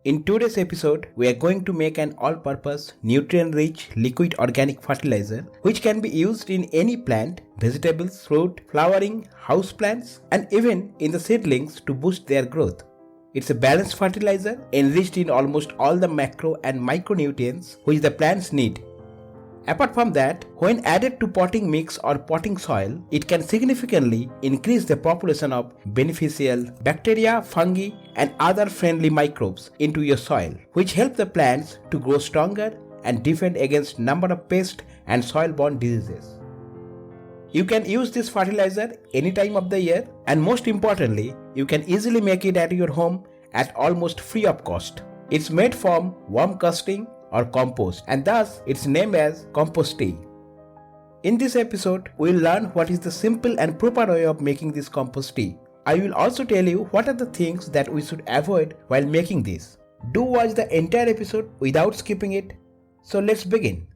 In today's episode, we are going to make an all-purpose, nutrient-rich liquid organic fertilizer which can be used in any plant, vegetables, fruit, flowering, houseplants, and even in the seedlings to boost their growth. It's a balanced fertilizer enriched in almost all the macro and micronutrients which the plants need. Apart from that, when added to potting mix or potting soil, it can significantly increase the population of beneficial bacteria, fungi, and other friendly microbes into your soil, which help the plants to grow stronger and defend against number of pests and soil-borne diseases. You can use this fertilizer any time of the year, and most importantly, you can easily make it at your home at almost free of cost. It's made from worm casting or compost, and thus it's named as compost tea. In this episode, we'll learn what is the simple and proper way of making this compost tea. I will also tell you what are the things that we should avoid while making this. Do watch the entire episode without skipping it. So let's begin.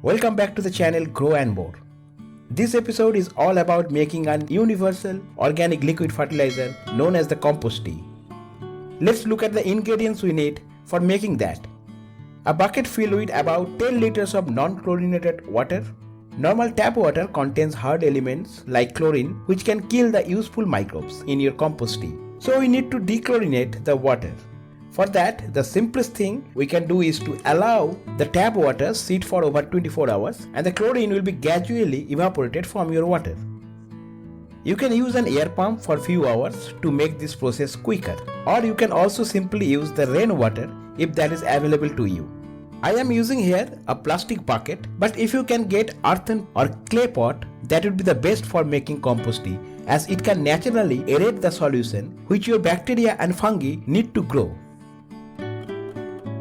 Welcome back to the channel Grow and More. This episode is all about making an universal organic liquid fertilizer known as the compost tea. Let's look at the ingredients we need for making that. A bucket filled with about 10 liters of non-chlorinated water. Normal tap water contains hard elements like chlorine which can kill the useful microbes in your compost tea. So we need to dechlorinate the water. For that, the simplest thing we can do is to allow the tap water sit for over 24 hours and the chlorine will be gradually evaporated from your water. You can use an air pump for few hours to make this process quicker, or you can also simply use the rainwater if that is available to you. I am using here a plastic bucket, but if you can get earthen or clay pot, that would be the best for making compost tea, as it can naturally aerate the solution which your bacteria and fungi need to grow.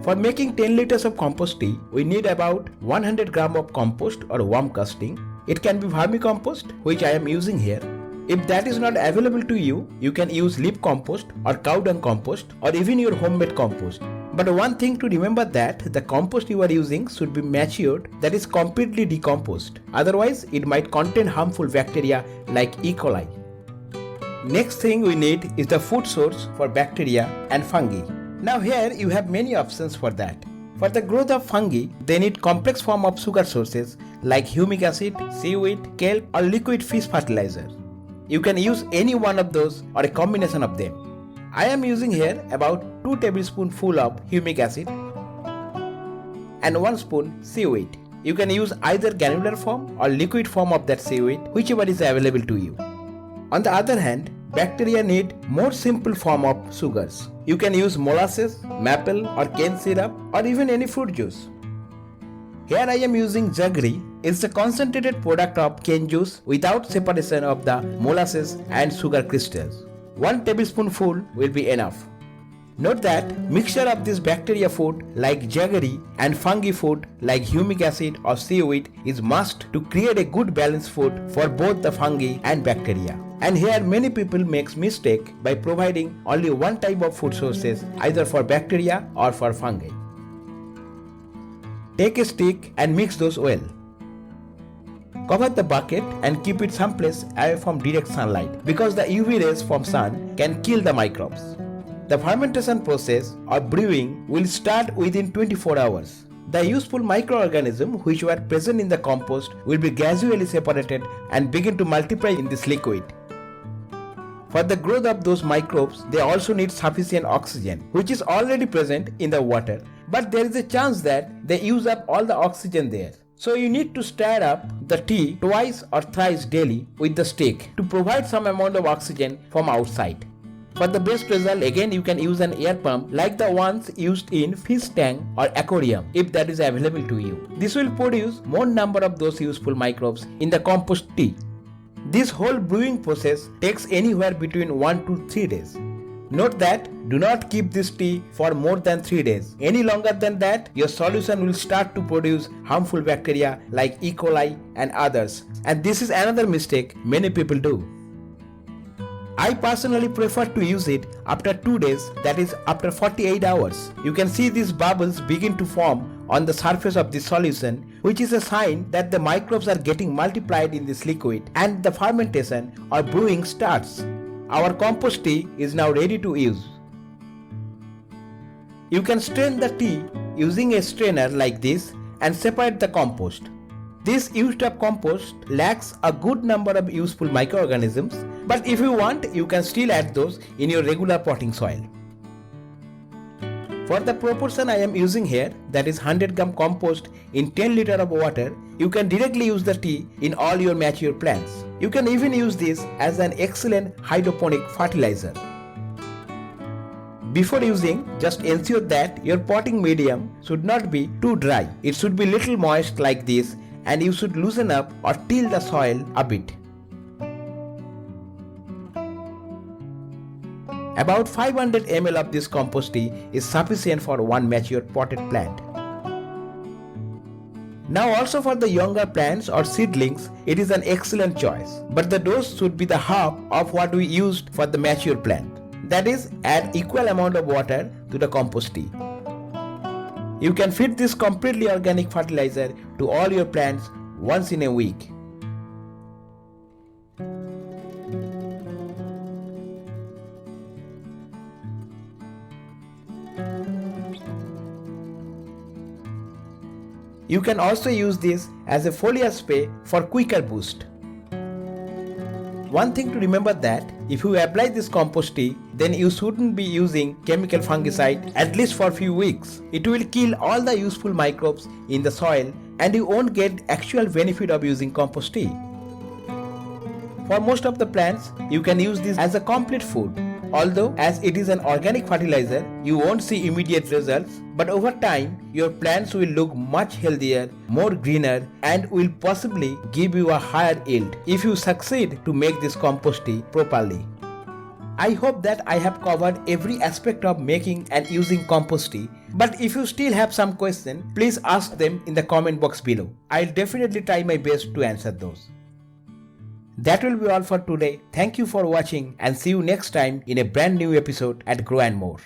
For making 10 liters of compost tea, we need about 100 gram of compost or worm casting. It can be vermicompost, which I am using here. If that is not available to you, you can use leaf compost or cow dung compost or even your homemade compost. But one thing to remember that the compost you are using should be matured, that is completely decomposed. Otherwise, it might contain harmful bacteria like E. coli. Next thing we need is the food source for bacteria and fungi. Now here you have many options for that. For the growth of fungi, they need complex form of sugar sources like humic acid, seaweed, kelp or liquid fish fertilizer. You can use any one of those or a combination of them. I am using here about 2 tablespoonfuls of humic acid and 1 spoon seaweed. You can use either granular form or liquid form of that seaweed, whichever is available to you. On the other hand, bacteria need more simple form of sugars. You can use molasses, maple or cane syrup or even any fruit juice. Here I am using jaggery. It's a concentrated product of cane juice without separation of the molasses and sugar crystals. 1 tablespoonful will be enough. Note that mixture of this bacteria food like jaggery and fungi food like humic acid or seaweed is must to create a good balanced food for both the fungi and bacteria. And here many people makes mistake by providing only one type of food sources either for bacteria or for fungi. Take a stick and mix those well. Cover the bucket and keep it someplace away from direct sunlight because the UV rays from sun can kill the microbes. The fermentation process or brewing will start within 24 hours. The useful microorganisms which were present in the compost will be gradually separated and begin to multiply in this liquid. For the growth of those microbes, they also need sufficient oxygen, which is already present in the water, but there is a chance that they use up all the oxygen there. So you need to stir up the tea twice or thrice daily with the stick to provide some amount of oxygen from outside. For the best result, again you can use an air pump like the ones used in fish tank or aquarium if that is available to you. This will produce more number of those useful microbes in the compost tea. This whole brewing process takes anywhere between 1 to 3 days. Note that do not keep this tea for more than 3 days. Any longer than that, your solution will start to produce harmful bacteria like E. coli and others. And this is another mistake many people do. I personally prefer to use it after 2 days, that is after 48 hours. You can see these bubbles begin to form on the surface of this solution, which is a sign that the microbes are getting multiplied in this liquid and the fermentation or brewing starts. Our compost tea is now ready to use. You can strain the tea using a strainer like this and separate the compost. This used up compost lacks a good number of useful microorganisms, but if you want, you can still add those in your regular potting soil. For the proportion I am using here, that is 100 gram compost in 10 liter of water, you can directly use the tea in all your mature plants. You can even use this as an excellent hydroponic fertilizer. Before using, just ensure that your potting medium should not be too dry. It should be little moist like this, and you should loosen up or till the soil a bit. About 500 ml of this compost tea is sufficient for one mature potted plant. Now also for the younger plants or seedlings, it is an excellent choice, but the dose should be the half of what we used for the mature plant. That is, add equal amount of water to the compost tea. You can feed this completely organic fertilizer to all your plants once in a week. You can also use this as a foliar spray for quicker boost. One thing to remember that if you apply this compost tea, then you shouldn't be using chemical fungicide at least for a few weeks. It will kill all the useful microbes in the soil and you won't get actual benefit of using compost tea. For most of the plants, you can use this as a complete food. Although as it is an organic fertilizer, you won't see immediate results, but over time, your plants will look much healthier, more greener, and will possibly give you a higher yield if you succeed to make this compost tea properly. I hope that I have covered every aspect of making and using compost tea, but if you still have some questions, please ask them in the comment box below. I'll definitely try my best to answer those. That will be all for today. Thank you for watching and see you next time in a brand new episode at Grow and More.